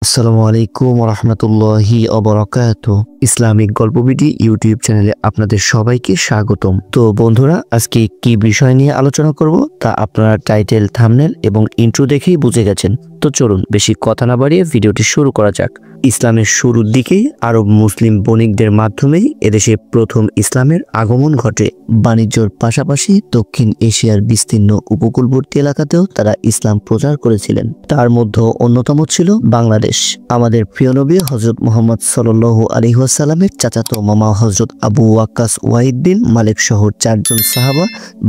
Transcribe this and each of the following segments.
আসসালামু আলাইকুম রহমতুল্লাহি অবরাকাতুহু। ইসলামিক গল্পবিডি ইউটিউব চ্যানেলে আপনাদের সবাইকে স্বাগতম। তো বন্ধুরা, আজকে কি বিষয় নিয়ে আলোচনা করব তা আপনারা টাইটেল, থাম্বনেল এবং ইন্ট্রো দেখেই বুঝে গেছেন। তো চলুন বেশি কথা না বাড়িয়ে ভিডিওটি শুরু করা যাক। ইসলামের শুরুর দিকেই আরব মুসলিম বণিকদের মাধ্যমেই এদেশে প্রথম ইসলামের আগমন ঘটে। বাণিজ্যর পাশাপাশি দক্ষিণ এশিয়ার বিস্তীর্ণ উপকূলবর্তী এলাকাতেও তারা ইসলাম প্রচার করেছিলেন। তার মধ্যে অন্যতম ছিল বাংলাদেশ। আমাদের প্রিয় নবী হযরত মুহাম্মদ সাল্লাল্লাহু আলাইহি ওয়াসাল্লামের চাচাতো মামা হযরত আবু ওয়াক্কাস ওয়াহিদ বিন মালিক সহ 4 জন সাহাবা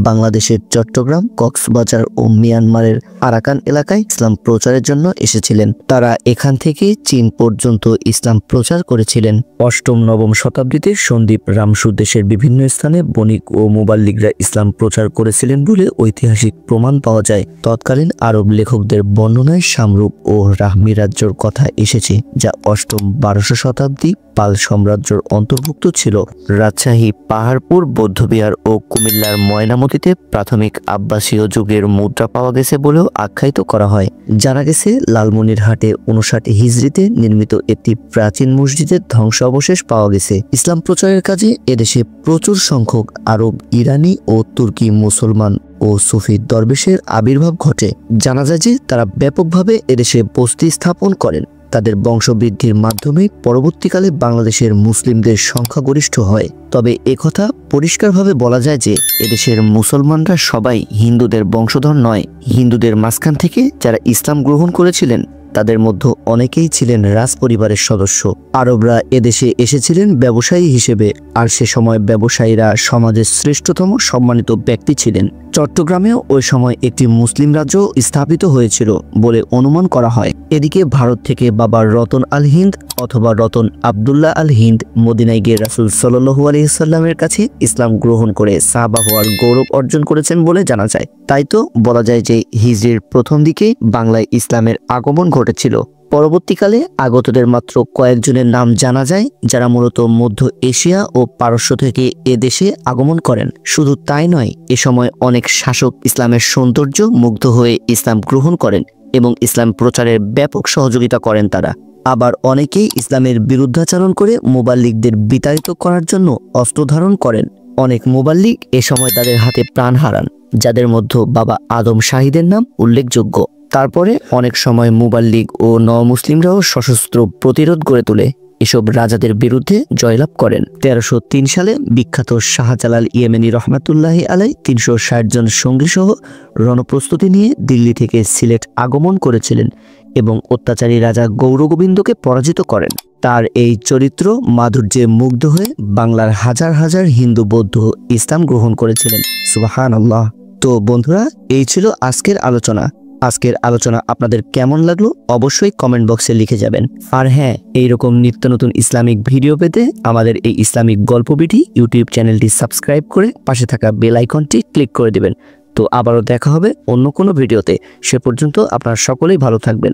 বাংলাদেশের চট্টগ্রাম, কক্সবাজার ও মিয়ানমারের আরাকান এলাকায় ইসলাম প্রচারের জন্য এসেছিলেন। তারা এখান থেকে চীন পর্যন্ত ইসলাম প্রচার করেছিলেন। অষ্টম নবম শতাব্দীতে সন্দ্বীপ রামসু দেশের বিভিন্ন স্থানে বণিক ও মুবাল্লিগরা ইসলাম প্রচার করেছিলেন বলে ঐতিহাসিক প্রমাণ পাওয়া যায়। তৎকালীন আরব লেখকদের বর্ণনায় শামরূপ ও রাহমি রাজ্যর কথা এসেছে, যা অষ্টম 1200 শতাব্দী পাল সাম্রাজ্যের অন্তর্ভুক্ত ছিল। রাজশাহী, পাহাড়পুর, বৌদ্ধবিহার ও কুমিল্লার ময়নামতিতে প্রাথমিক আব্বাসীয় যুগের মুদ্রা পাওয়া গেছে বলেও আখ্যায়িত করা হয়। জানা গেছে লালমনিরহাটে 59 হিজরিতে নির্মিত একটি প্রাচীন মসজিদের ধ্বংসাবশেষ পাওয়া গেছে। ইসলাম প্রচারের কাজে এদেশে প্রচুর সংখ্যক আরব, ইরানি ও তুর্কি মুসলমান ও সুফি দরবেশের আবির্ভাব ঘটে। জানা যায় যে তারা ব্যাপকভাবে এদেশে বসতি স্থাপন করেন। তাদের বংশবৃদ্ধির মাধ্যমে পরবর্তীকালে বাংলাদেশের মুসলিমদের সংখ্যাগরিষ্ঠ হয়। তবে একথা পরিষ্কারভাবে বলা যায় যে এদেশের মুসলমানরা সবাই হিন্দুদের বংশধর নয়। হিন্দুদের মাঝখান থেকে যারা ইসলাম গ্রহণ করেছিলেন তাদের মধ্যে অনেকেই ছিলেন রাজ পরিবারের সদস্য। আরবরা এদেশে এসেছিলেন ব্যবসায়ী হিসেবে, আর সে সময় ব্যবসায়ীরা সমাজের শ্রেষ্ঠতম সম্মানিত ব্যক্তি ছিলেন। চট্টগ্রামেও ওই সময় একটি মুসলিম রাজ্য স্থাপিত হয়েছিল বলে অনুমান করা হয়। এদিকে ভারত থেকে বাবা রতন আল হিন্দ অথবা রতন আবদুল্লাহ আল হিন্দ মদিনায় গিয়ে রাসূল সাল্লাল্লাহু আলাইহি সাল্লামের কাছে ইসলাম গ্রহণ করে সাহাবা হওয়ার গৌরব অর্জন করেছেন বলে জানা যায়। তাই তো বলা যায় যে হিজরির প্রথম দিকে বাংলায় ইসলামের আগমন ঘটেছিল। পরবর্তীকালে আগতদের মাত্র কয়েকজনের নাম জানা যায়, যারা মূলত মধ্য এশিয়া ও পারস্য থেকে এদেশে আগমন করেন। শুধু তাই নয়, এ সময় অনেক শাসক ইসলামের সৌন্দর্য মুগ্ধ হয়ে ইসলাম গ্রহণ করেন এবং ইসলাম প্রচারের ব্যাপক সহযোগিতা করেন তারা। আবার অনেকেই ইসলামের বিরুদ্ধাচরণ করে মুবাল্লিগদের বিতাড়িত করার জন্য অস্ত্র ধারণ করেন। অনেক মুবাল্লিগ এ সময় তাদের হাতে প্রাণ হারান, যাদের মধ্যে বাবা আদম শাহীদের নাম উল্লেখযোগ্য। তারপরে অনেক সময় মুবাল্লিগ ও নও-মুসলিমরাও সশস্ত্র প্রতিরোধ গড়ে তোলে এসব রাজাদের বিরুদ্ধে জয়লাভ করেন। 1303 সালে বিখ্যাত শাহজালাল ইয়েমেনি রহমাতুল্লাহি আলাই 360 জন সঙ্গী সহ রণপ্রস্তুতি নিয়ে দিল্লি থেকে সিলেট আগমন করেছিলেন এবং অত্যাচারী রাজা গৌরগোবিন্দকে পরাজিত করেন। তার এই চরিত্র মাধুর্যে মুগ্ধ হয়ে বাংলার হাজার হাজার হিন্দু, বৌদ্ধ ইসলাম গ্রহণ করেছিলেন। সুবহানাল্লাহ। তো বন্ধুরা, এই ছিল আজকের আলোচনা। আজকের আলোচনা আপনাদের কেমন লাগলো অবশ্যই কমেন্ট বক্সে লিখে যাবেন। আর হ্যাঁ, এইরকম নিত্য নতুন ইসলামিক ভিডিও পেতে আমাদের এই ইসলামিক গল্পবিডি ইউটিউব চ্যানেলটি সাবস্ক্রাইব করে পাশে থাকা বেল আইকনটি ক্লিক করে দিবেন। তো আবারও দেখা হবে অন্য কোনো ভিডিওতে। সে পর্যন্ত আপনারা সকলেই ভালো থাকবেন।